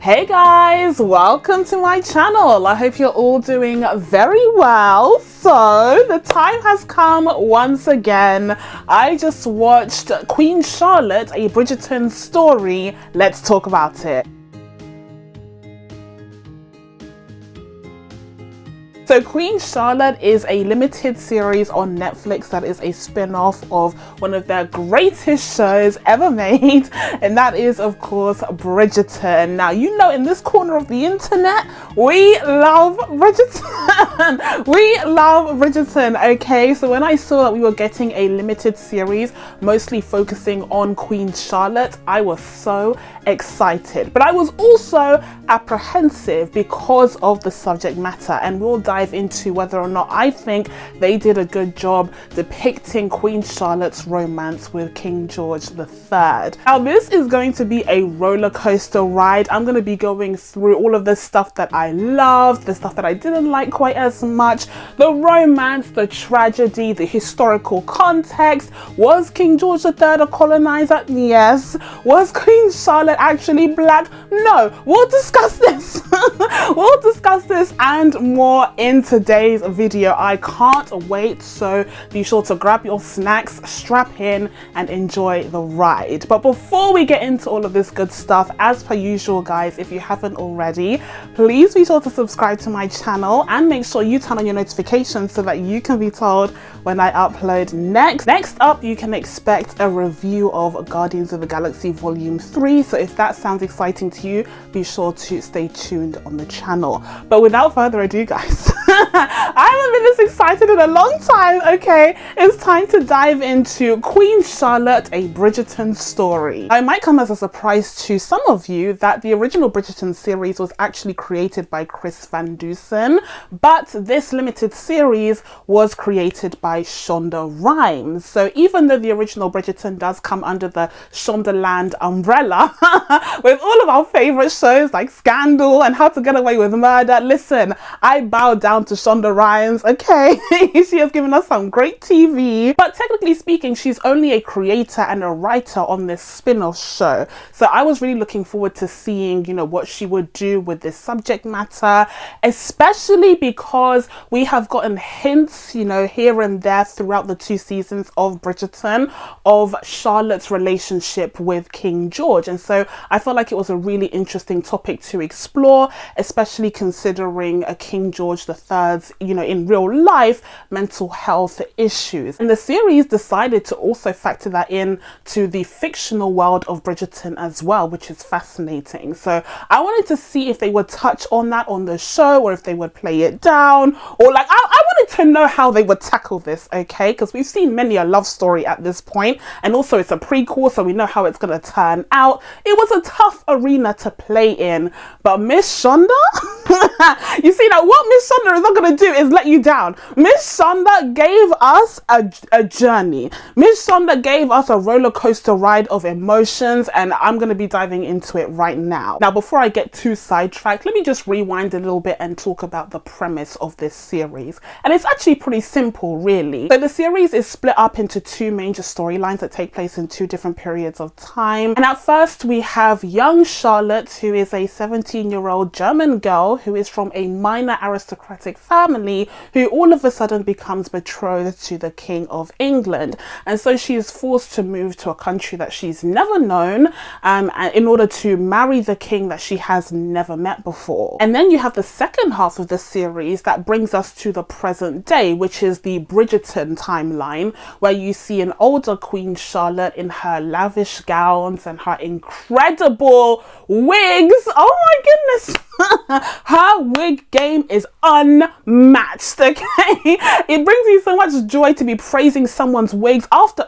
Hey guys, welcome to my channel. I hope you're all doing very well. So the time has come once again. I just watched Queen Charlotte, a Bridgerton story. Let's talk about it. So Queen Charlotte is a limited series on Netflix that is a spin-off of one of their greatest shows ever made, and that is of course Bridgerton. Now you know, in this corner of the internet we love Bridgerton. We love Bridgerton. Okay, so when I saw that we were getting a limited series mostly focusing on Queen Charlotte, I was so excited, but I was also apprehensive because of the subject matter, and we'll dive into whether or not I think they did a good job depicting Queen Charlotte's romance with King George III. Now this is going to be a roller coaster ride. I'm going to be going through all of the stuff that I loved, the stuff that I didn't like quite as much, the romance, the tragedy, the historical context. Was King George III a colonizer? Yes. Was Queen Charlotte actually black? No. We'll discuss this. We'll discuss this and more in today's video. I can't wait, so be sure to grab your snacks, strap in and enjoy the ride. But before we get into all of this good stuff, as per usual guys, if you haven't already, please be sure to subscribe to my channel and make sure you turn on your notifications so that you can be told when I upload next. Next up, you can expect a review of Guardians of the Galaxy Volume 3, so if that sounds exciting to you, be sure to stay tuned on the channel. But without further ado guys, I haven't been this excited in a long time. Okay, it's time to dive into Queen Charlotte, a Bridgerton story. It might come as a surprise to some of you that the original Bridgerton series was actually created by Chris Van Dusen, but this limited series was created by Shonda Rhimes. So even though the original Bridgerton does come under the Shondaland umbrella, with all of our favorite shows like Scandal and How to Get Away with Murder, listen, I bow down to Shonda Rhimes. Okay, she has given us some great TV, but technically speaking, she's only a creator and a writer on this spin-off show. So I was really looking forward to seeing, you know, what she would do with this subject matter, especially because we have gotten hints, you know, here and there throughout the 2 seasons of Bridgerton of Charlotte's relationship with King George. And so I felt like it was a really interesting topic to explore, especially considering King George III's, you know, in real life mental health issues. And the series decided to also factor that in to the fictional world of Bridgerton as well, which is fascinating. So I wanted to see if they would touch on that on the show, or if they would play it down, or like I wanted to know how they would tackle this, okay? Because we've seen many a love story at this point, and also it's a prequel, so we know how it's going to turn out. It was a tough arena to play in, but Miss Shonda, you see that what Miss Shonda is not going to do is let you down. Miss Shonda gave us a journey. Miss Shonda gave us a roller coaster ride of emotions, and I'm going to be diving into it right now. Now, before I get too sidetracked, let me just rewind a little bit and talk about the premise of this series. And it's actually pretty simple, really. So the series is split up into 2 major storylines that take place in 2 different periods of time. And at first we have young Charlotte, who is a 17-year-old German girl who is from a minor aristocratic family, who all of a sudden becomes betrothed to the King of England. And so she is forced to move to a country that she's never known, in order to marry the king that she has never met before. And then you have the second half of the series that brings us to the present day, which is the Bridgerton timeline, where you see an older Queen Charlotte in her lavish gowns and her incredible wigs. Oh my goodness. Her wig game is unmatched, okay? It brings me so much joy to be praising someone's wigs after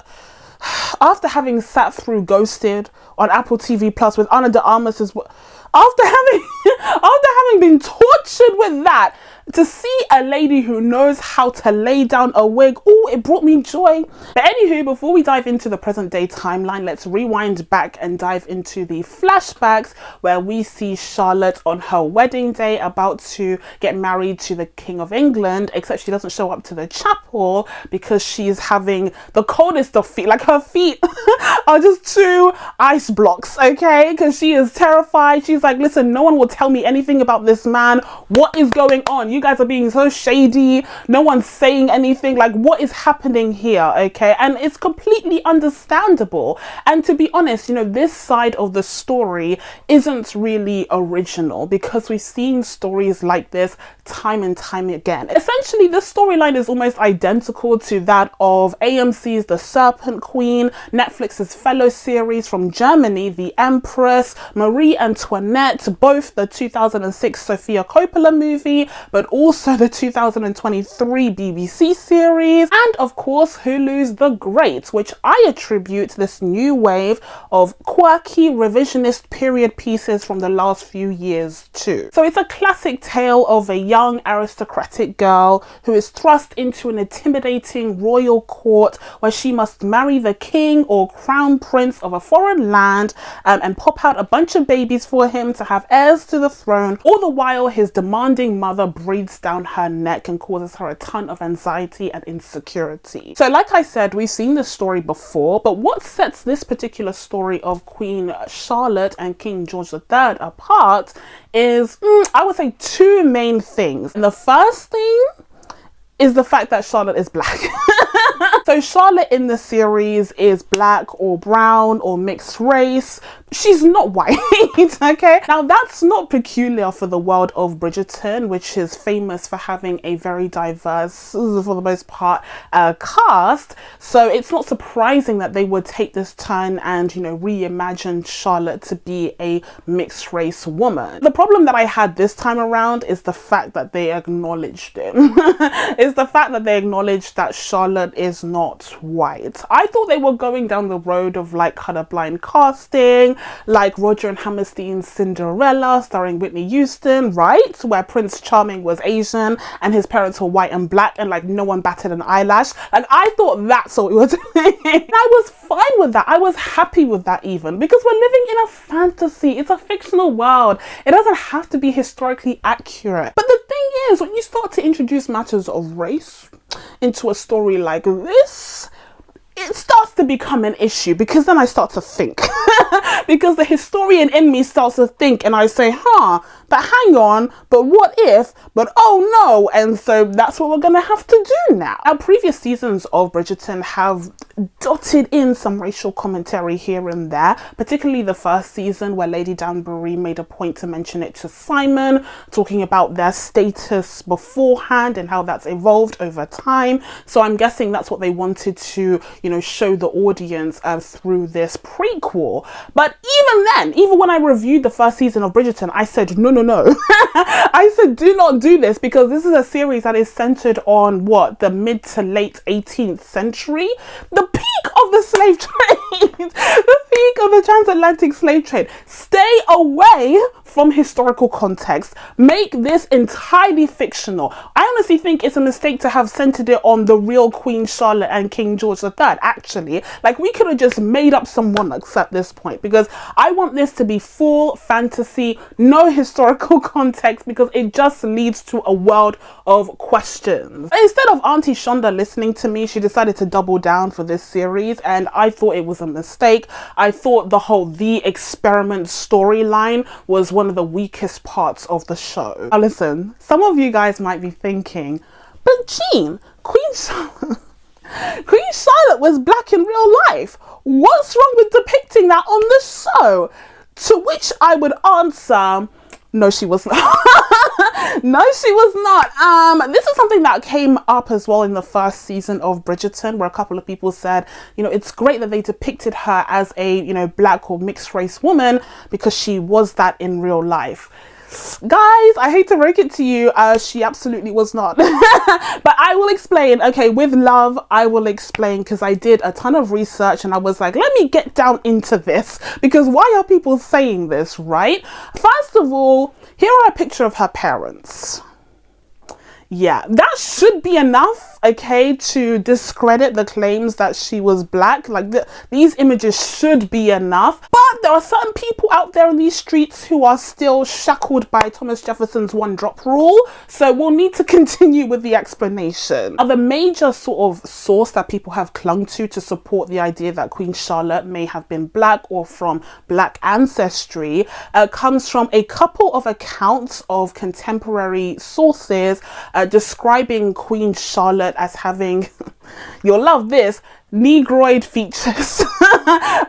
having sat through Ghosted on Apple TV Plus with Ana de Armas as well. After having After having been tortured with that, to see a lady who knows how to lay down a wig, oh, it brought me joy. But anywho, before we dive into the present day timeline, let's rewind back and dive into the flashbacks where we see Charlotte on her wedding day about to get married to the King of England, except she doesn't show up to the chapel because she's having the coldest of feet. Like, her feet are just 2 ice blocks, okay? Because she is terrified. She's like, listen, no one will tell me anything about this man. What is going on? You guys are being so shady. No one's saying anything. Like, what is happening here? Okay. And it's completely understandable. And to be honest, you know, this side of the story isn't really original because we've seen stories like this time and time again. Essentially, the storyline is almost identical to that of AMC's The Serpent Queen, Netflix's fellow series from Germany, The Empress, Marie Antoinette, both the 2006 Sofia Coppola movie, but also the 2023 BBC series, and of course Hulu's The Great, which I attribute this new wave of quirky revisionist period pieces from the last few years to. So it's a classic tale of a young aristocratic girl who is thrust into an intimidating royal court where she must marry the king or crown prince of a foreign land and pop out a bunch of babies for him to have heirs to the throne, all the while his demanding mother breathes down her neck and causes her a ton of anxiety and insecurity. So like I said, we've seen this story before, but what sets this particular story of Queen Charlotte and King George III apart is, I would say, 2 main things. And the first thing is the fact that Charlotte is black. So Charlotte in the series is black or brown or mixed race. She's not white, okay? Now that's not peculiar for the world of Bridgerton, which is famous for having a very diverse, for the most part, cast. So it's not surprising that they would take this turn and, you know, reimagine Charlotte to be a mixed race woman. The problem that I had this time around is the fact that they acknowledged it. It's the fact that they acknowledged that Charlotte is not white. I thought they were going down the road of like colorblind casting, like Roger and Hammerstein's Cinderella starring Whitney Houston, right? Where Prince Charming was Asian and his parents were white and black and like no one batted an eyelash. Like, I thought that's what we were doing. I was fine with that. I was happy with that even because we're living in a fantasy. It's a fictional world. It doesn't have to be historically accurate. But the thing is, when you start to introduce matters of race into a story like this, it starts to become an issue because then I start to think. Because the historian in me starts to think and I say, but hang on, but what if, but oh no. And so that's what we're going to have to do now. Our previous seasons of Bridgerton have dotted in some racial commentary here and there, particularly the first season where Lady Danbury made a point to mention it to Simon, talking about their status beforehand and how that's evolved over time. So I'm guessing that's what they wanted to, you know, show the audience through this prequel. But even then, even when I reviewed the first season of Bridgerton, I said, no. I said, do not do this because this is a series that is centered on what, the mid to late 18th century, the peak of the slave trade, the peak of the transatlantic slave trade. Stay away from historical context. Make this entirely fictional. I honestly think it's a mistake to have centered it on the real Queen Charlotte and King George III. Actually, like, we could have just made up some monarchs at this point because I want this to be full fantasy, no historical context, because it just leads to a world of questions. Instead of Auntie Shonda listening to me, she decided to double down for this series, and I thought it was a mistake. I thought the whole The Experiment storyline was one of the weakest parts of the show. Now listen, some of you guys might be thinking, but Jean, Queen Charlotte was black in real life. What's wrong with depicting that on the show? To which I would answer, no, she was not. No, she was not. This is something that came up as well in the first season of Bridgerton, where a couple of people said, you know, it's great that they depicted her as a, you know, black or mixed race woman because she was that in real life. Guys, I hate to break it to you, she absolutely was not. But I will explain. Okay, with love, I will explain, because I did a ton of research and I was like, let me get down into this, because why are people saying this, right? First of all, here are a picture of her parents. Yeah, that should be enough, okay, to discredit the claims that she was black. Like, these images should be enough. But there are certain people out there in these streets who are still shackled by Thomas Jefferson's one-drop rule. So we'll need to continue with the explanation. Now, the major sort of source that people have clung to support the idea that Queen Charlotte may have been black or from black ancestry comes from a couple of accounts of contemporary sources describing Queen Charlotte as having, you'll love this, Negroid features.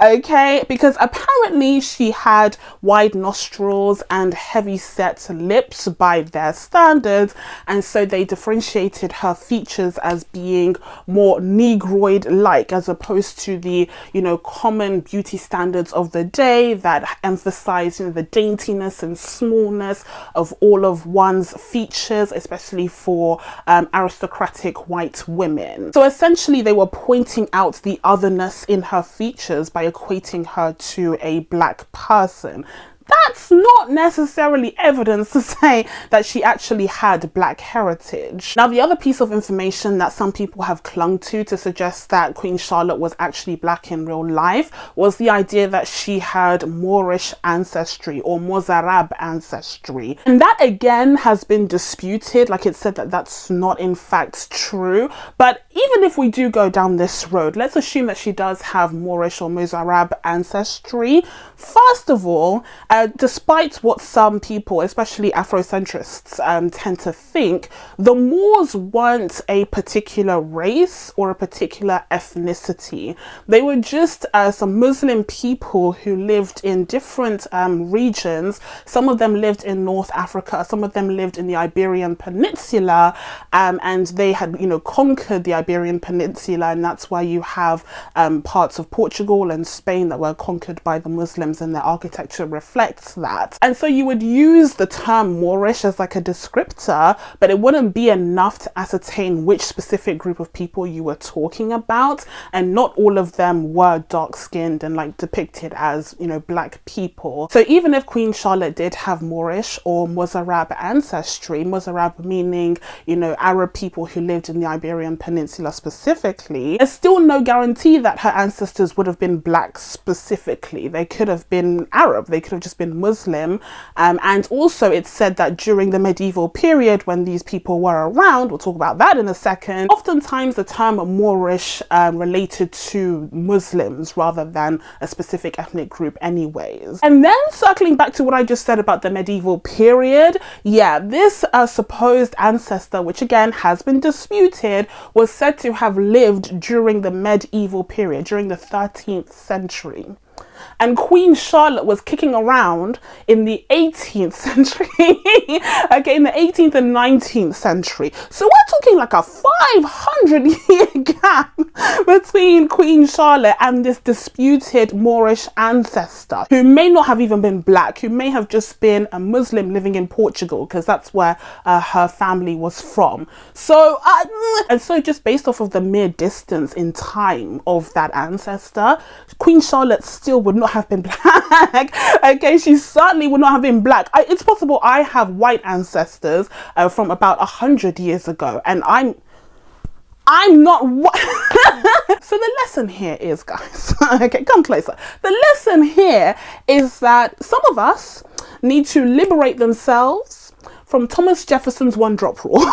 Okay, because apparently she had wide nostrils and heavy set lips by their standards, and so they differentiated her features as being more Negroid like, as opposed to the, you know, common beauty standards of the day that emphasize, you know, the daintiness and smallness of all of one's features, especially for aristocratic white women. So essentially they were pointing out the otherness in her features by equating her to a black person. That's not necessarily evidence to say that she actually had black heritage. Now, the other piece of information that some people have clung to suggest that Queen Charlotte was actually black in real life was the idea that she had Moorish ancestry or Mozarab ancestry. And that again has been disputed. Like, it's said that that's not in fact true. But even if we do go down this road, let's assume that she does have Moorish or Mozarab ancestry. First of all, despite what some people, especially Afrocentrists, tend to think, the Moors weren't a particular race or a particular ethnicity. They were just some Muslim people who lived in different regions. Some of them lived in North Africa, some of them lived in the Iberian Peninsula, and they had, you know, conquered the Iberian Peninsula, and that's why you have parts of Portugal and Spain that were conquered by the Muslims, and their architecture reflects that. And so you would use the term Moorish as like a descriptor, but it wouldn't be enough to ascertain which specific group of people you were talking about. And not all of them were dark-skinned and like depicted as, you know, black people. So even if Queen Charlotte did have Moorish or Mozarab ancestry, Mozarab meaning, you know, Arab people who lived in the Iberian Peninsula specifically, there's still no guarantee that her ancestors would have been black specifically. They could have been Arab, they could have just been Muslim, and also it's said that during the medieval period when these people were around, we'll talk about that in a second, oftentimes the term Moorish related to Muslims rather than a specific ethnic group anyways. And then circling back to what I just said about the medieval period, yeah, this supposed ancestor, which again has been disputed, was said to have lived during the medieval period, during the 13th century. And Queen Charlotte was kicking around in the 18th century, okay, in the 18th and 19th century. So we're talking like a 500-year gap between Queen Charlotte and this disputed Moorish ancestor, who may not have even been black, who may have just been a Muslim living in Portugal, because that's where her family was from. So, and so just based off of the mere distance in time of that ancestor, Queen Charlotte still would not have been black. Okay, she certainly would not have been black. It's possible I have white ancestors from about 100 years ago, and I'm not white. So the lesson here is, guys, okay, come closer. The lesson here is that some of us need to liberate themselves from Thomas Jefferson's one-drop rule.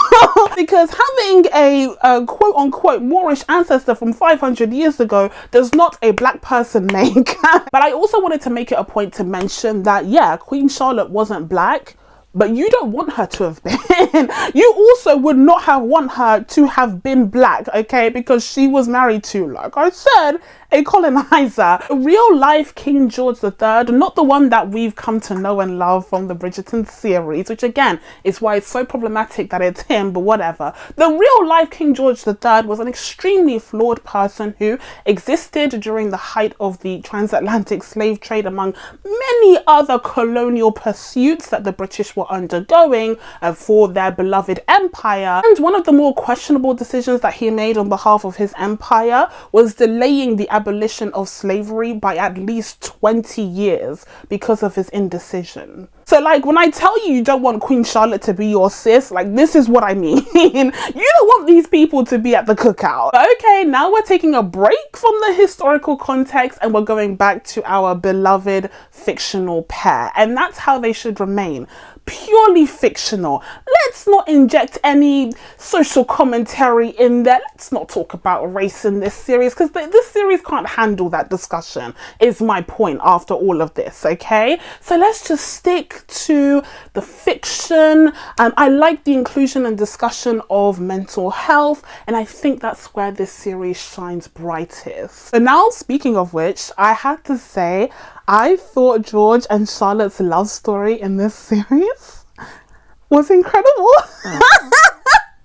Because having a quote-unquote Moorish ancestor from 500 years ago does not a black person make. But I also wanted to make it a point to mention that, yeah, Queen Charlotte wasn't black, but you don't want her to have been. You also would not want her to have been black, okay? Because she was married to, like I said, a colonizer, a real life King George III, not the one that we've come to know and love from the Bridgerton series, which again is why it's so problematic that it's him, but whatever. The real life King George III was an extremely flawed person who existed during the height of the transatlantic slave trade, among many other colonial pursuits that the British were undergoing for their beloved empire. And one of the more questionable decisions that he made on behalf of his empire was delaying the abolition of slavery by at least 20 years because of his indecision. So like when I tell you you don't want Queen Charlotte to be your sis, like this is what I mean. You don't want these people to be at the cookout. Okay, now we're taking a break from the historical context and we're going back to our beloved fictional pair. And that's how they should remain. Purely fictional. Let's not inject any social commentary in there. Let's not talk about race in this series because this series can't handle that discussion, is my point after all of this, okay? So let's just stick to the fiction. I like the inclusion and discussion of mental health, and I think that's where this series shines brightest. So now, speaking of which, I had to say, I thought George and Charlotte's love story in this series was incredible.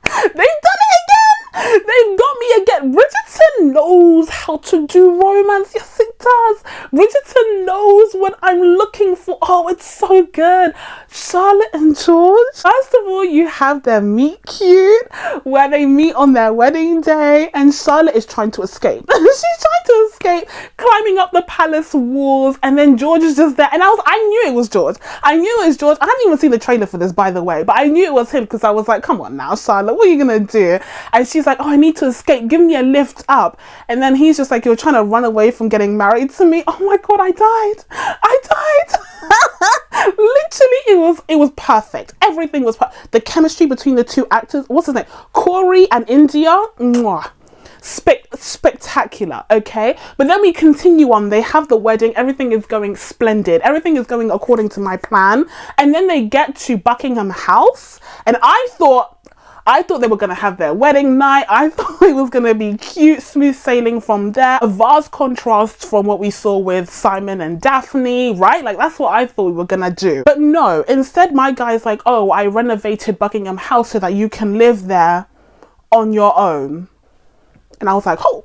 They've done it again. They've got me again. Bridgerton knows how to do romance. Yes, it does. Bridgerton knows what I'm looking for. Oh, it's so good. Charlotte and George. First of all, you have their meet cute where they meet on their wedding day and Charlotte is trying to escape. She's trying to escape, climbing up the palace walls, and then George is just there. And I knew it was George. I knew it was George. I hadn't even seen the trailer for this, by the way, but I knew it was him because I was like, come on now, Charlotte, what are you gonna do? And she's like, oh, I need to escape. Give me a lift up. And then he's just like, you're trying to run away from getting married to me. Oh my God, I died. Literally, it was perfect. Everything was perfect. The chemistry between the two actors, what's his name? Corey and India. Mwah. Spectacular, okay? But then we continue on. They have the wedding. Everything is going splendid. Everything is going according to my plan. And then they get to Buckingham House. And I thought they were going to have their wedding night. I thought it was going to be cute, smooth sailing from there. A vast contrast from what we saw with Simon and Daphne, right? Like, that's what I thought we were going to do. But no, instead my guy's like, oh, I renovated Buckingham House so that you can live there on your own. And I was like, oh,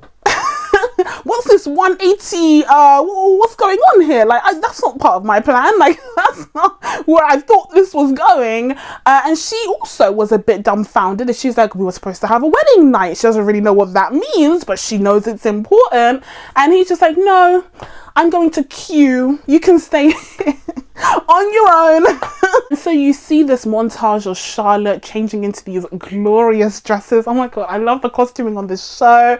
what's this 180? What's going on here? Like, that's not part of my plan. Like, that's not where I thought this was going. And she also was a bit dumbfounded. And she's like, we were supposed to have a wedding night. She doesn't really know what that means, but she knows it's important. And he's just like, no, I'm going to queue. You can stay on your own. So you see this montage of Charlotte changing into these glorious dresses. Oh my God, I love the costuming on this show.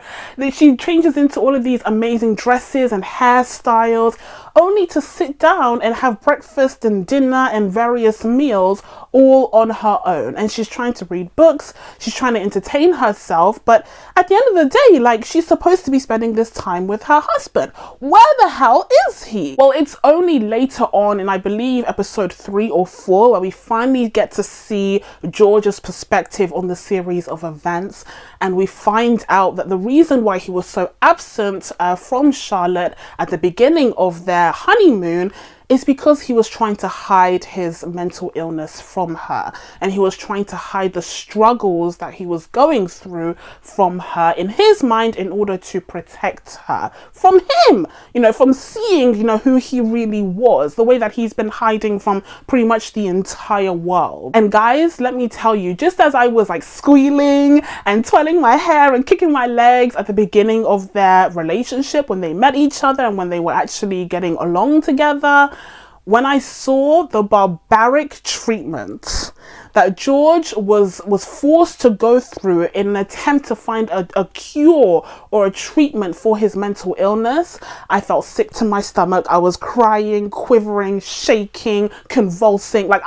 She changes into all of these amazing dresses and hairstyles, only to sit down and have breakfast and dinner and various meals all on her own. And she's trying to read books, she's trying to entertain herself, but at the end of the day, like, she's supposed to be spending this time with her husband. Where the hell is he? Well, it's only later on in, I believe, episode 3 or 4 where we finally get to see George's perspective on the series of events, and we find out that the reason why he was so absent from Charlotte at the beginning of their honeymoon is because he was trying to hide his mental illness from her, and he was trying to hide the struggles that he was going through from her in his mind in order to protect her from him, you know, from seeing, you know, who he really was, the way that he's been hiding from pretty much the entire world. And guys, let me tell you, just as I was like squealing and twirling my hair and kicking my legs at the beginning of their relationship when they met each other and when they were actually getting along together, when I saw the barbaric treatment that George was forced to go through in an attempt to find a cure or a treatment for his mental illness, I felt sick to my stomach. I was crying, quivering, shaking, convulsing. Like,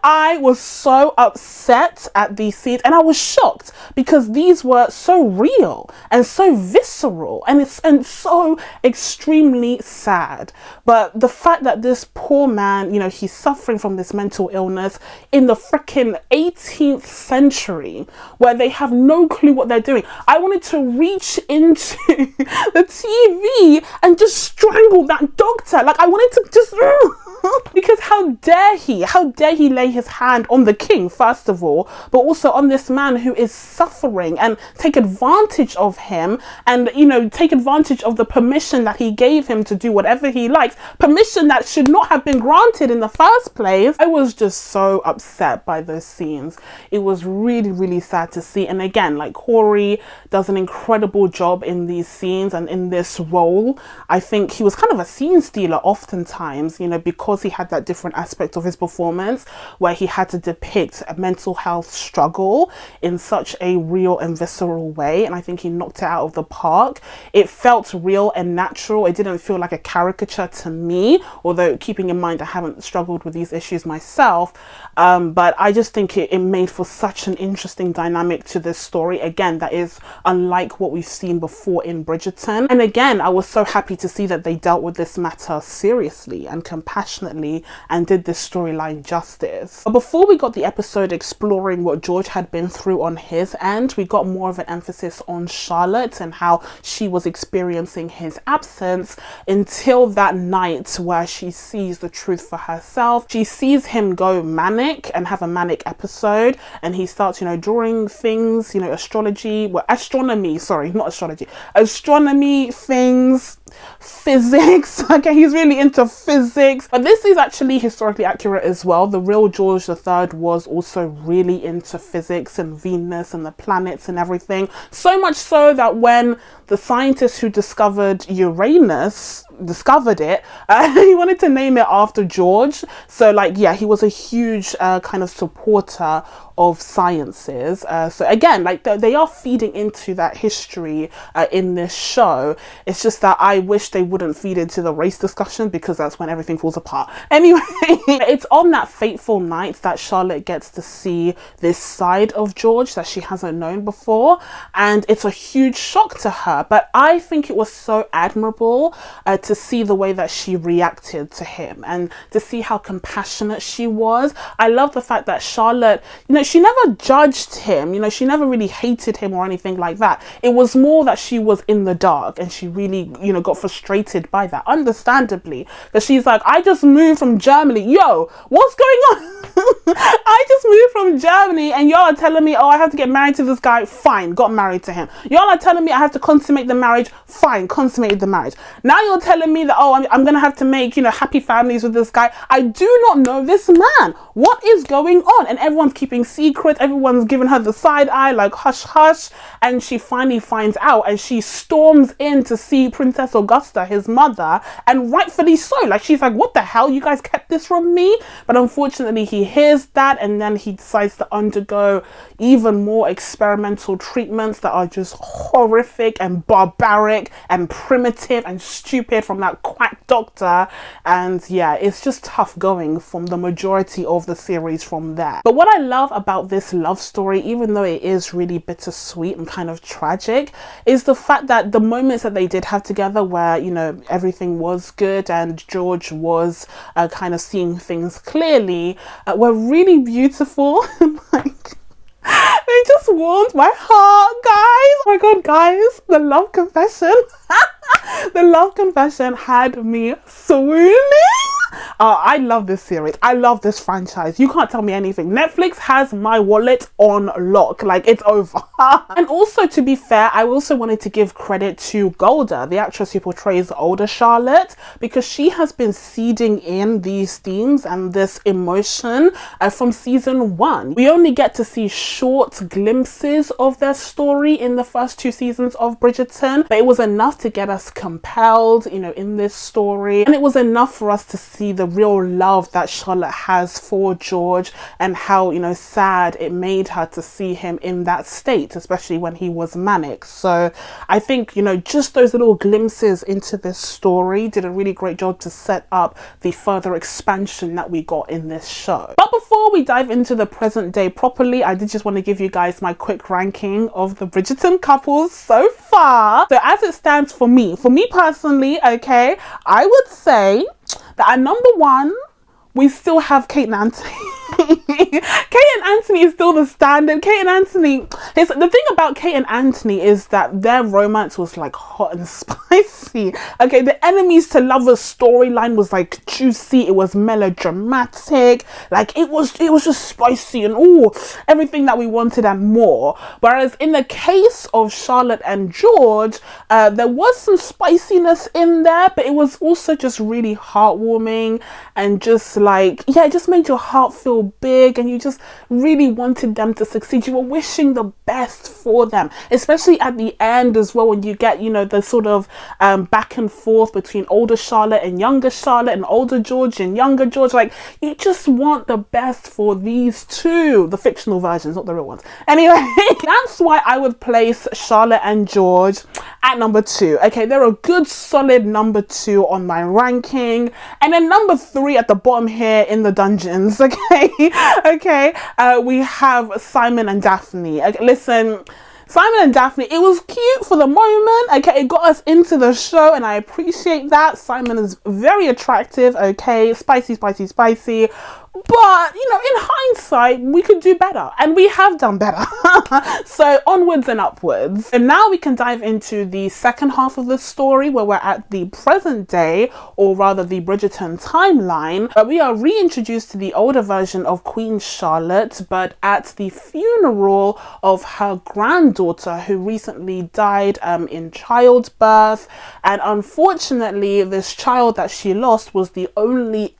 I was so upset at these scenes, and I was shocked because these were so real and so visceral, and so extremely sad. But the fact that this poor man, he's suffering from this mental illness in the freaking 18th century, where they have no clue what they're doing. I wanted to reach into the TV and just strangle that doctor. Like, I wanted to just because how dare he lay his hand on the king, first of all, but also on this man who is suffering, and take advantage of him, and take advantage of the permission that he gave him to do whatever he likes, permission that should not have been granted in the first place. I was just so upset by those scenes. It was really, really sad to see. And again, like, Corey does an incredible job in these scenes and in this role. I think he was kind of a scene stealer oftentimes, because he had that different aspect of his performance where he had to depict a mental health struggle in such a real and visceral way, and I think he knocked it out of the park. It felt real and natural. It didn't feel like a caricature to me, although keeping in mind I haven't struggled with these issues myself, but I just think it made for such an interesting dynamic to this story, again, that is unlike what we've seen before in Bridgerton. And again, I was so happy to see that they dealt with this matter seriously and compassionately and did this storyline justice. But before we got the episode exploring what George had been through on his end, we got more of an emphasis on Charlotte and how she was experiencing his absence until that night where she sees the truth for herself. She sees him go manic and have a manic episode, and he starts, drawing things, astronomy things, physics. Okay, he's really into physics, but this is actually historically accurate as well. The real George III was also really into physics and Venus and the planets and everything, so much so that when the scientist who discovered Uranus discovered it, he wanted to name it after George. So like, yeah, he was a huge kind of supporter of sciences. So again, like, they are feeding into that history in this show. It's just that I wish they wouldn't feed into the race discussion, because that's when everything falls apart. Anyway, it's on that fateful night that Charlotte gets to see this side of George that she hasn't known before, and it's a huge shock to her. But I think it was so admirable to see the way that she reacted to him and to see how compassionate she was. I love the fact that Charlotte, she never judged him, she never really hated him or anything like that. It was more that she was in the dark, and she really, got frustrated by that, understandably, because she's like, I just moved from Germany. Yo, what's going on? I just moved from Germany, and y'all are telling me, oh, I have to get married to this guy. Fine, got married to him. Y'all are telling me I have to consummate the marriage. Fine, consummated the marriage. Now you're telling me that, oh, I'm gonna have to make, happy families with this guy. I do not know this man. What is going on? And everyone's keeping secrets. Everyone's giving her the side eye, like, hush, hush. And she finally finds out, and she storms in to see Princess Augusta, his mother, and rightfully so. Like, she's like, what the hell? You guys kept this from me? But unfortunately, he hears that, and then he decides to undergo even more experimental treatments that are just horrific and barbaric and primitive and stupid from that quack doctor. And yeah, it's just tough going from the majority of the series from there. But what I love about this love story, even though it is really bittersweet and kind of tragic, is the fact that the moments that they did have together where, everything was good and George was kind of seeing things clearly, were really beautiful. Like, they just warmed my heart, guys. Oh my god, guys, the love confession. The love confession had me swooning. I love this series. I love this franchise. You can't tell me anything. Netflix has my wallet on lock. Like, it's over. And also, to be fair, I also wanted to give credit to Golda, the actress who portrays older Charlotte, because she has been seeding in these themes and this emotion from season 1. We only get to see short glimpses of their story in the first 2 seasons of Bridgerton, but it was enough to get us compelled, in this story, and it was enough for us to see see the real love that Charlotte has for George, and how, you know, sad it made her to see him in that state, especially when he was manic. So I think, you know, just those little glimpses into this story did a really great job to set up the further expansion that we got in this show. But before we dive into the present day properly, I did just want to give you guys my quick ranking of the Bridgerton couples so far. So as it stands for me personally, okay, I would say that at number one, we still have Kate and Anthony. Kate and Anthony is still the standard. Kate and Anthony, the thing about Kate and Anthony is that their romance was like hot and spicy. Okay, the enemies to lovers storyline was like juicy, it was melodramatic, like it was just spicy and everything that we wanted and more. Whereas in the case of Charlotte and George, there was some spiciness in there, but it was also just really heartwarming, and just like, yeah, it just made your heart feel big, and you just really wanted them to succeed. You were wishing the best for them, especially at the end as well, when you get, you know, the sort of back and forth between older Charlotte and younger Charlotte, and older George and younger George. Like, you just want the best for these two, the fictional versions, not the real ones. Anyway, that's why I would place Charlotte and George at number two. Okay, they're a good solid number two on my ranking. And then number three at the bottom here in the dungeons, okay, we have Simon and Daphne. Okay, listen, Simon and Daphne, it was cute for the moment, okay, it got us into the show, and I appreciate that. Simon is very attractive, okay, spicy, but, you know, in hindsight, we could do better, and we have done better. So onwards and upwards. And now we can dive into the second half of the story, where we're at the present day, or rather the Bridgerton timeline. We are reintroduced to the older version of Queen Charlotte, but at the funeral of her granddaughter, who recently died in childbirth. And unfortunately, this child that she lost was the only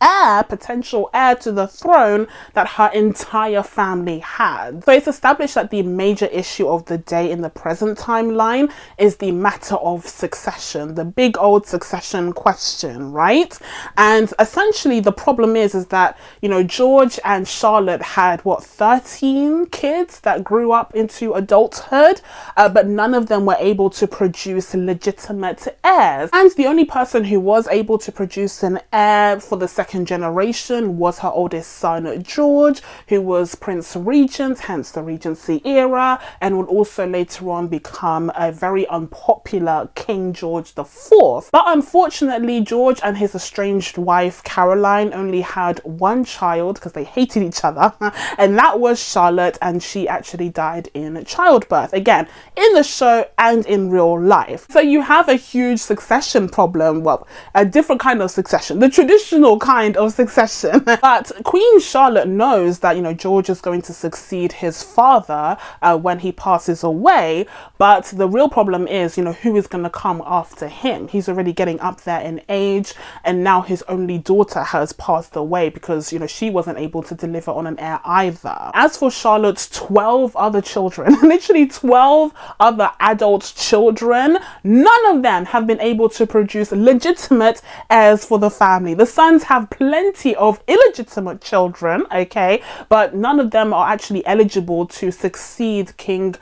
potential heir to the throne that her entire family had. So it's established that the major issue of the day in the present timeline is the matter of succession, the big old succession question, right? And essentially the problem is that, you know, George and Charlotte had 13 kids that grew up into adulthood, but none of them were able to produce legitimate heirs. And the only person who was able to produce an heir for the second generation was her oldest son George, who was Prince Regent, hence the Regency era, and would also later on become a very unpopular King George IV. But unfortunately, George and his estranged wife Caroline only had one child, because they hated each other, and that was Charlotte, and she actually died in childbirth, again in the show and in real life. So you have a huge succession problem, well, a different kind of succession, the traditional kind of succession. But Queen Charlotte knows that, you know, George is going to succeed his father when he passes away, but the real problem is, you know, who is going to come after him? He's already getting up there in age, and now his only daughter has passed away because, you know, she wasn't able to deliver on an heir either. As for Charlotte's 12 other children, literally 12 other adult children, none of them have been able to produce legitimate heirs for the family. The sons have plenty of illegitimate children, okay, but none of them are actually eligible to succeed King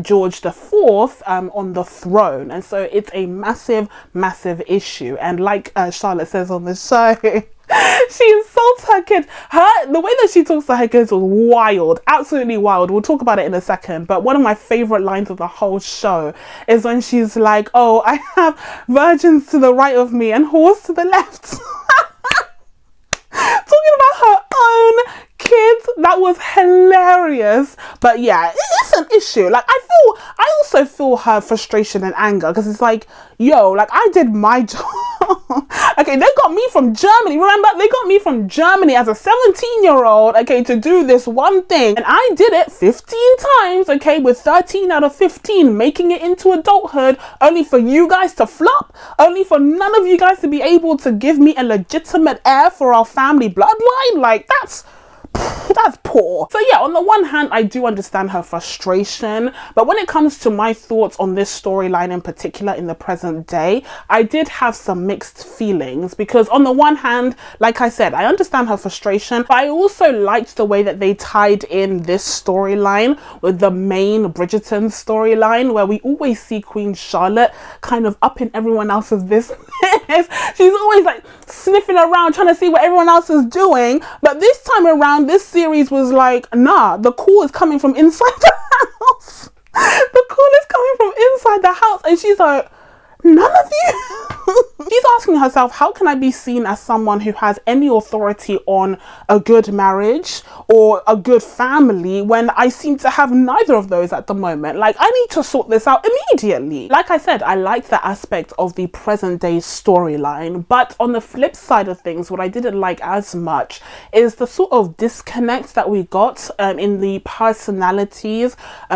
George IV on the throne. And so it's a massive issue. And like Charlotte says on the show, she insults her kids. The way that she talks to her kids was wild, absolutely wild. We'll talk about it in a second, but one of my favorite lines of the whole show is when she's like, oh, I have virgins to the right of me and whores to the left. Talking about her own kids, that was hilarious. But yeah, it's an issue. Like, I also feel her frustration and anger, because it's like, yo, like, I did my job. Okay, they got me from Germany. Remember, they got me from Germany as a 17-year-old, okay, to do this one thing, and I did it 15 times, okay, with 13 out of 15 making it into adulthood, only for you guys to flop, only for none of you guys to be able to give me a legitimate heir for our family bloodline. Like, that's that's poor. So yeah, on the one hand, I do understand her frustration, but when it comes to my thoughts on this storyline in particular in the present day, I did have some mixed feelings, because on the one hand, like I said, I understand her frustration, but I also liked the way that they tied in this storyline with the main Bridgerton storyline, where we always see Queen Charlotte kind of up in everyone else's business. She's always like sniffing around trying to see what everyone else is doing, but this time around, this series was like, nah, the call is coming from inside the house. The call is coming from inside the house, and she's like, none of you. She's asking herself, how can I be seen as someone who has any authority on a good marriage or a good family when I seem to have neither of those at the moment? Like, I need to sort this out immediately. Like I said, I like the aspect of the present day storyline, but on the flip side of things, what I didn't like as much is the sort of disconnect that we got in the personalities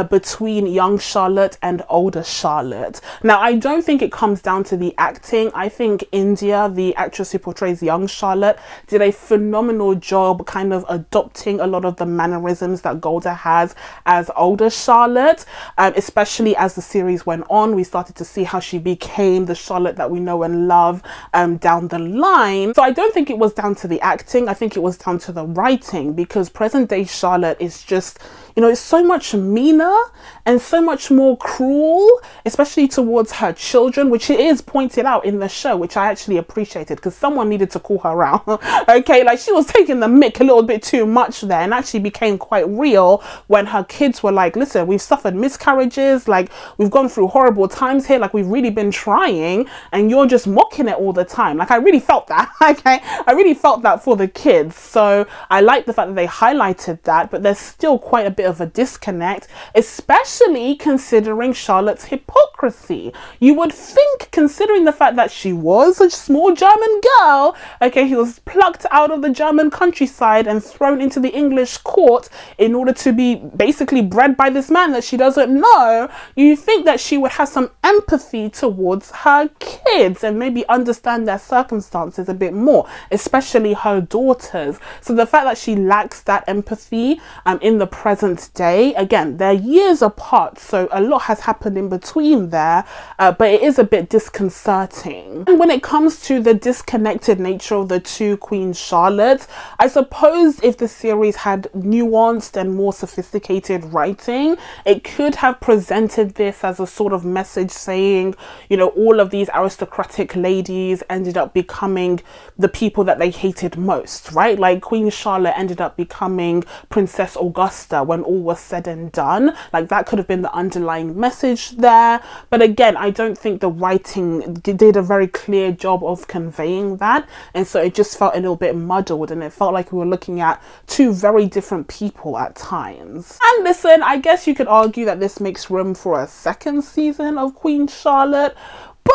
between young Charlotte and older Charlotte. Now, I don't think it comes down to the acting. I think India, the actress who portrays young Charlotte, did a phenomenal job kind of adopting a lot of the mannerisms that Golda has as older Charlotte, especially as the series went on. We started to see how she became the Charlotte that we know and love down the line. So I don't think it was down to the acting. I think it was down to the writing, because present day Charlotte is just, you know, it's so much meaner and so much more cruel, especially towards her children, which it is pointed out in the show, which I actually appreciated, because someone needed to call her out. Okay, like she was taking the mick a little bit too much there, and actually became quite real when her kids were like, listen, we've suffered miscarriages, like we've gone through horrible times here, like we've really been trying, and you're just mocking it all the time. Like I really felt that. Okay, I really felt that for the kids. So I like the fact that they highlighted that, but there's still quite a bit of a disconnect, especially considering Charlotte's hypocrisy. You would think, considering the fact that she was a small German girl, okay, he was plucked out of the German countryside and thrown into the English court in order to be basically bred by this man that she doesn't know, you think that she would have some empathy towards her kids and maybe understand their circumstances a bit more, especially her daughters. So the fact that she lacks that empathy in the present day, again, they're years apart, so a lot has happened in between there, but it is a bit disconcerting. And when it comes to the disconnected nature of the two Queen Charlottes, I suppose if the series had nuanced and more sophisticated writing, it could have presented this as a sort of message saying, you know, all of these aristocratic ladies ended up becoming the people that they hated most, right? Like Queen Charlotte ended up becoming Princess Augusta when all was said and done. Like that could have been the underlying message there. But again, I don't think the writing did a very clear job of conveying that. And so it just felt a little bit muddled, and it felt like we were looking at two very different people at times. And listen, I guess you could argue that this makes room for a second season of Queen Charlotte, but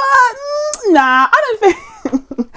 nah, I don't think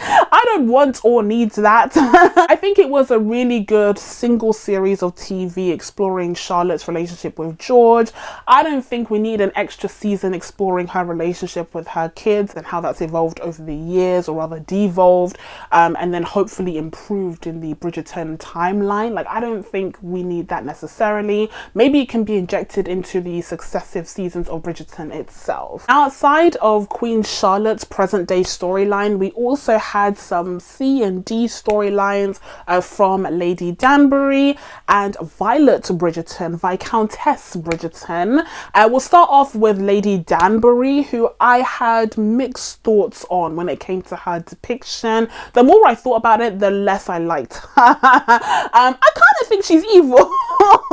I don't want or need that. I think it was a really good single series of TV exploring Charlotte's relationship with George. I don't think we need an extra season exploring her relationship with her kids and how that's evolved over the years, or rather devolved, and then hopefully improved in the Bridgerton timeline. Like, I don't think we need that necessarily. Maybe it can be injected into the successive seasons of Bridgerton itself. Outside of Queen Charlotte's present day storyline, we also had some C and D storylines from Lady Danbury and Violet Bridgerton, Viscountess Bridgerton. We'll start off with Lady Danbury, who I had mixed thoughts on when it came to her depiction. The more I thought about it, the less I liked her. I kind of think she's evil.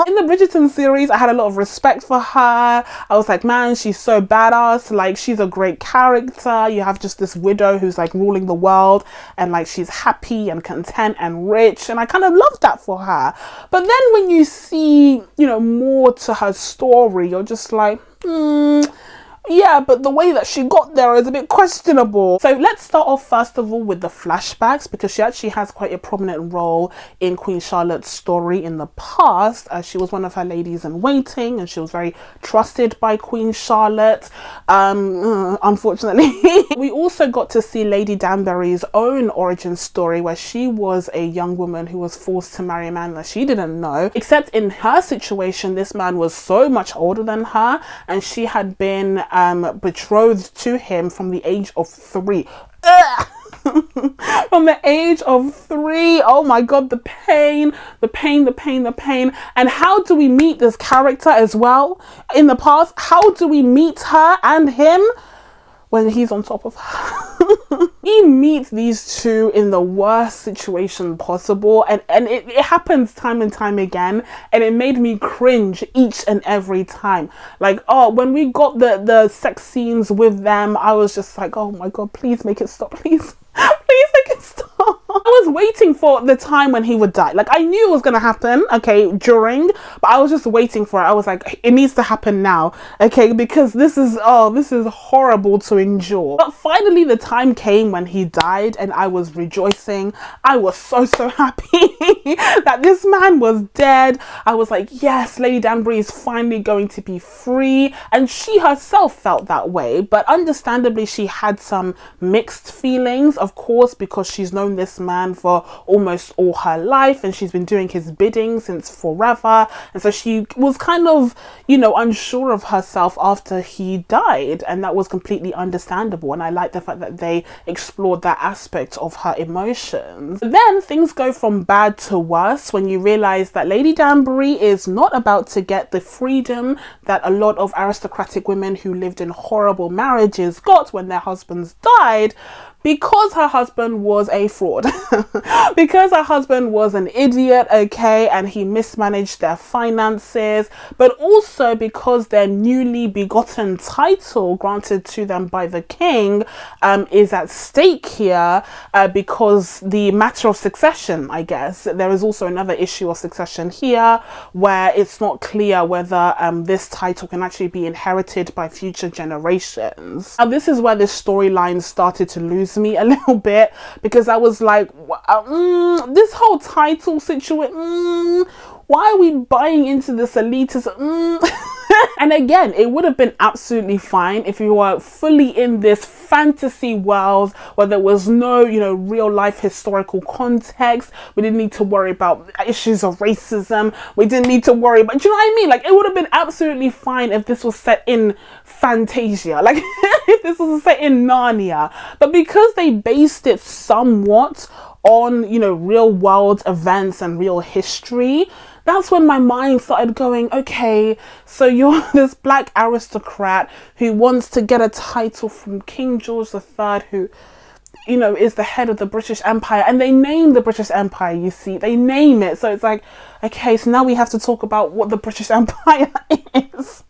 In the Bridgerton series, I had a lot of respect for her. I was like, man, she's so badass. Like, she's a great character. You have just this widow who's like ruling the world, and like she's happy and content and rich, and I kind of love that for her. But then when you see, you know, more to her story, you're just like, Yeah, but the way that she got there is a bit questionable. So let's start off first of all with the flashbacks, because she actually has quite a prominent role in Queen Charlotte's story in the past. She was one of her ladies in waiting, and she was very trusted by Queen Charlotte. Unfortunately, we also got to see Lady Danbury's own origin story, where she was a young woman who was forced to marry a man that she didn't know. Except in her situation, this man was so much older than her, and she had been betrothed to him from the age of 3. From the age of 3. Oh my god, the pain, the pain, the pain, the pain. And how do we meet this character as well in the past? How do we meet her and him when he's on top of her? We meet these two in the worst situation possible, and it happens time and time again, and it made me cringe each and every time. Like, oh, when we got the sex scenes with them, I was just like, oh my god, please make it stop, please. Please make it stop. I was waiting for the time when he would die. Like, I knew it was going to happen, okay, during, but I was just waiting for it. I was like, it needs to happen now, okay, because this is horrible to endure. But finally the time came when he died, and I was rejoicing. I was so happy that this man was dead. I was like, yes, Lady Danbury is finally going to be free, and she herself felt that way, but understandably she had some mixed feelings, of course, because she's known this man for almost all her life, and she's been doing his bidding since forever, and so she was kind of, you know, unsure of herself after he died, and that was completely understandable. And I like the fact that they explored that aspect of her emotions. Then things go from bad to worse when you realize that Lady Danbury is not about to get the freedom that a lot of aristocratic women who lived in horrible marriages got when their husbands died, because her husband was a fraud. Because her husband was an idiot, okay, and he mismanaged their finances, but also because their newly begotten title granted to them by the king is at stake here, because the matter of succession, I guess. There is also another issue of succession here, where it's not clear whether this title can actually be inherited by future generations. Now, this is where this storyline started to lose me a little bit, because I was like, this whole title situation, why are we buying into this elitism? And again, it would have been absolutely fine if you were fully in this fantasy world where there was no, you know, real life historical context. We didn't need to worry about issues of racism. We didn't need to worry about, do you know what I mean? Like, it would have been absolutely fine if this was set in Fantasia, like if this was set in Narnia. But because they based it somewhat on, you know, real world events and real history, that's when my mind started going, okay, so you're this black aristocrat who wants to get a title from King George III, who, you know, is the head of the British Empire, and they name the British Empire, you see, they name it. So it's like, okay, so now we have to talk about what the British Empire is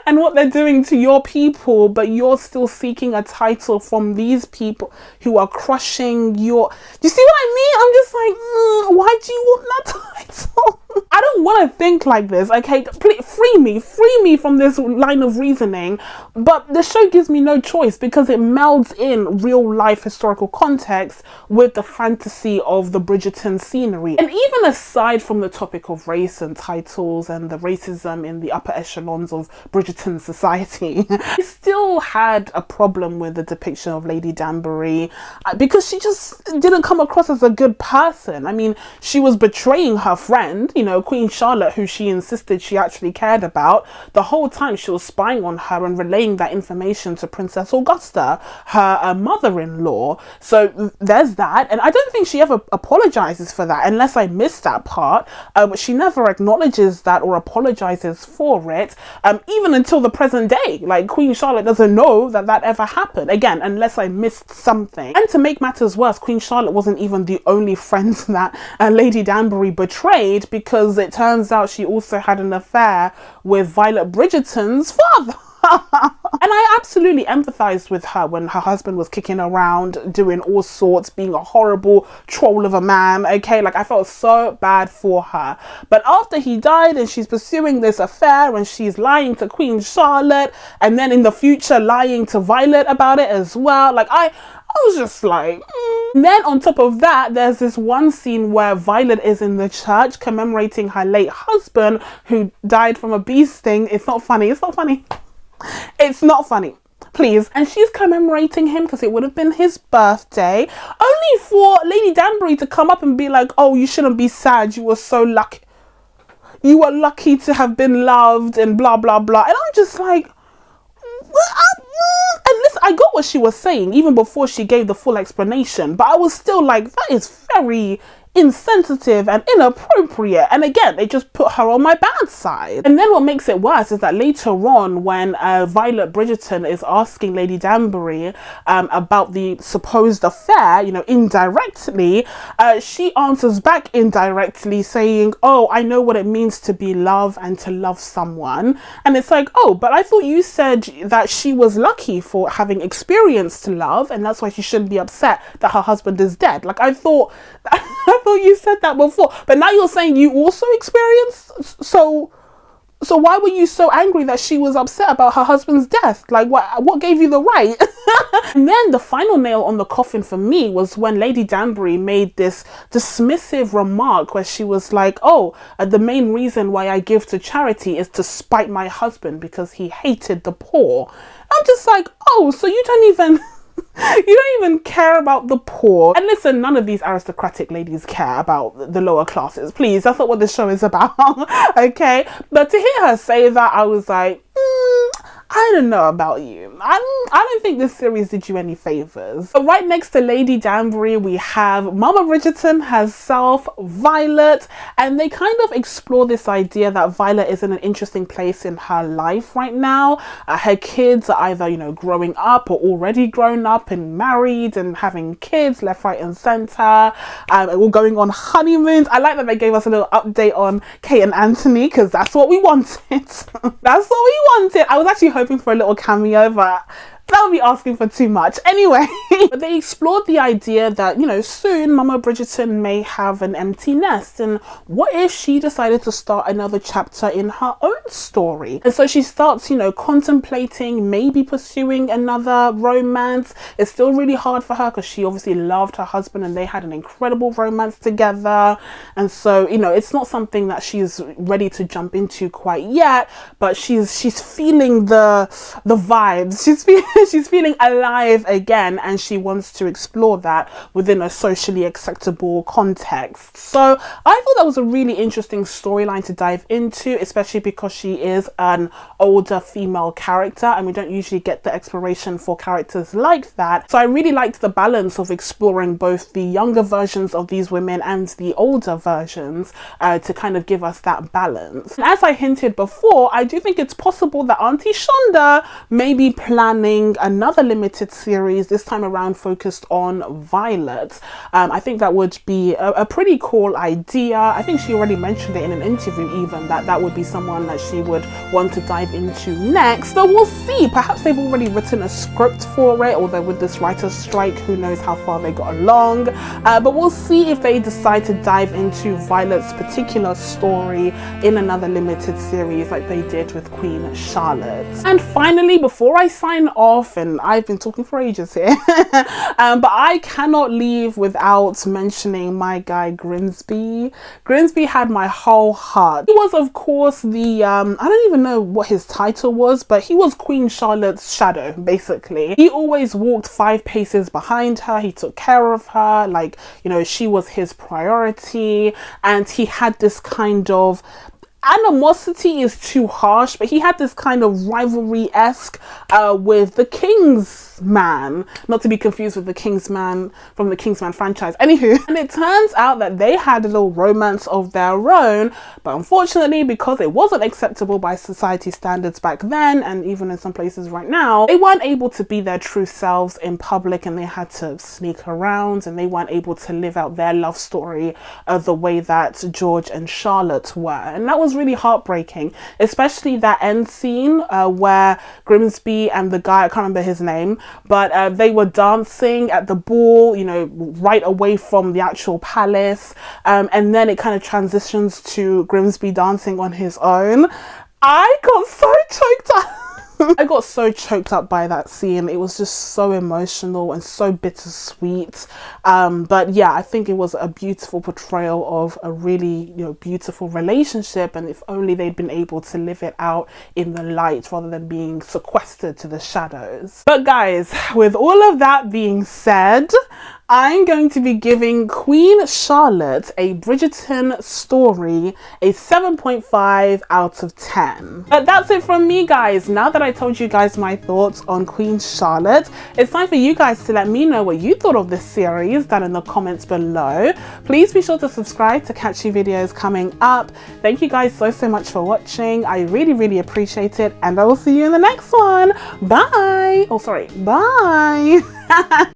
and what they're doing to your people, but you're still seeking a title from these people who are crushing your... Do you see what I mean? I'm just like, why do you want that title? I don't want to think like this, okay? Please, free me from this line of reasoning. But the show gives me no choice, because it melds in real life historical context with the fantasy of the Bridgerton scenery. And even aside from the topic of race and titles and the racism in the upper echelons of Bridgerton society, I still had a problem with the depiction of Lady Danbury, because she just didn't come across as a good person. I mean, she was betraying her friend, you know, Queen Charlotte, who she insisted she actually cared about. The whole time she was spying on her and relaying that information to Princess Augusta, her mother-in-law. So there's that. And I don't think she ever apologizes for that, unless I missed that part. She never acknowledges that or apologizes for it, even until the present day. Like, Queen Charlotte doesn't know that that ever happened, again, unless I missed something. And to make matters worse, Queen Charlotte wasn't even the only friend that Lady Danbury betrayed, because it turns out she also had an affair with Violet Bridgerton's father. And I absolutely empathized with her when her husband was kicking around, doing all sorts, being a horrible troll of a man, okay? Like, I felt so bad for her. But after he died and she's pursuing this affair and she's lying to Queen Charlotte and then in the future lying to Violet about it as well, like, I was just like, And then on top of that, there's this one scene where Violet is in the church commemorating her late husband who died from a bee sting. It's not funny. It's not funny. It's not funny. Please. And she's commemorating him because it would have been his birthday, only for Lady Danbury to come up and be like, oh, you shouldn't be sad. You were so lucky. You were lucky to have been loved and blah, blah, blah. And I'm just like, and listen, I got what she was saying even before she gave the full explanation, but I was still like, that is very insensitive and inappropriate. And again, they just put her on my bad side. And then what makes it worse is that later on, when Violet Bridgerton is asking Lady Danbury about the supposed affair, you know, indirectly, she answers back indirectly saying, oh, I know what it means to be loved and to love someone. And it's like, oh, but I thought you said that she was lucky for having experienced love and that's why she shouldn't be upset that her husband is dead. Like, I thought you said that before, but now you're saying you also experienced. So why were you so angry that she was upset about her husband's death? Like, what gave you the right? And then the final nail on the coffin for me was when Lady Danbury made this dismissive remark where she was like, oh, the main reason why I give to charity is to spite my husband because he hated the poor. I'm just like, oh, so you don't even care about the poor. And listen, none of these aristocratic ladies care about the lower classes. Please, that's not what this show is about. Okay? But to hear her say that, I was like, I don't know about you. I don't think this series did you any favors. But right next to Lady Danbury, we have Mama Bridgerton herself, Violet, and they kind of explore this idea that Violet is in an interesting place in her life right now. Her kids are either, you know, growing up or already grown up and married and having kids left, right and center. We're going on honeymoons. I like that they gave us a little update on Kate and Anthony because that's what we wanted. That's what we wanted. I was actually hoping for a little cameo, but that would be asking for too much. Anyway, but they explored the idea that, you know, soon Mama Bridgerton may have an empty nest. And what if she decided to start another chapter in her own story? And so she starts, you know, contemplating maybe pursuing another romance. It's still really hard for her because she obviously loved her husband and they had an incredible romance together. And so, you know, it's not something that she's ready to jump into quite yet, but she's feeling the vibes. She's feeling alive again, and she wants to explore that within a socially acceptable context. So I thought that was a really interesting storyline to dive into, especially because she is an older female character and we don't usually get the exploration for characters like that. So I really liked the balance of exploring both the younger versions of these women and the older versions to kind of give us that balance. And as I hinted before, I do think it's possible that Auntie Shonda may be planning another limited series, this time around focused on Violet. I think that would be a pretty cool idea. I think she already mentioned it in an interview even, that would be someone that she would want to dive into next. So we'll see. Perhaps they've already written a script for it, although with this writer's strike, who knows how far they got along. But we'll see if they decide to dive into Violet's particular story in another limited series like they did with Queen Charlotte. And finally, before I sign off, and I've been talking for ages here, but I cannot leave without mentioning my guy Grimsby. Grimsby had my whole heart. He was, of course, the I don't even know what his title was, but he was Queen Charlotte's shadow, basically. He always walked 5 paces behind her. He took care of her, like, you know, she was his priority, and he had this kind of animosity is too harsh, but he had this kind of rivalry-esque with the Kingsman, not to be confused with the Kingsman from the Kingsman franchise. Anywho, and it turns out that they had a little romance of their own, but unfortunately, because it wasn't acceptable by society standards back then, and even in some places right now, they weren't able to be their true selves in public, and they had to sneak around, and they weren't able to live out their love story the way that George and Charlotte were. And that was was really heartbreaking, especially that end scene where Grimsby and the guy, I can't remember his name, but they were dancing at the ball, you know, right away from the actual palace, and then it kind of transitions to Grimsby dancing on his own. I got so choked up. I got so choked up by that scene. It was just so emotional and so bittersweet. But yeah, I think it was a beautiful portrayal of a really, you know, beautiful relationship, and if only they'd been able to live it out in the light rather than being sequestered to the shadows. But guys, with all of that being said, I'm going to be giving Queen Charlotte, a Bridgerton story, a 7.5 out of 10. But that's it from me, guys. Now that I told you guys my thoughts on Queen Charlotte, it's time for you guys to let me know what you thought of this series down in the comments below. Please be sure to subscribe to catch new videos coming up. Thank you guys so much for watching. I really appreciate it, and I will see you in the next one. Bye. Oh, sorry. Bye.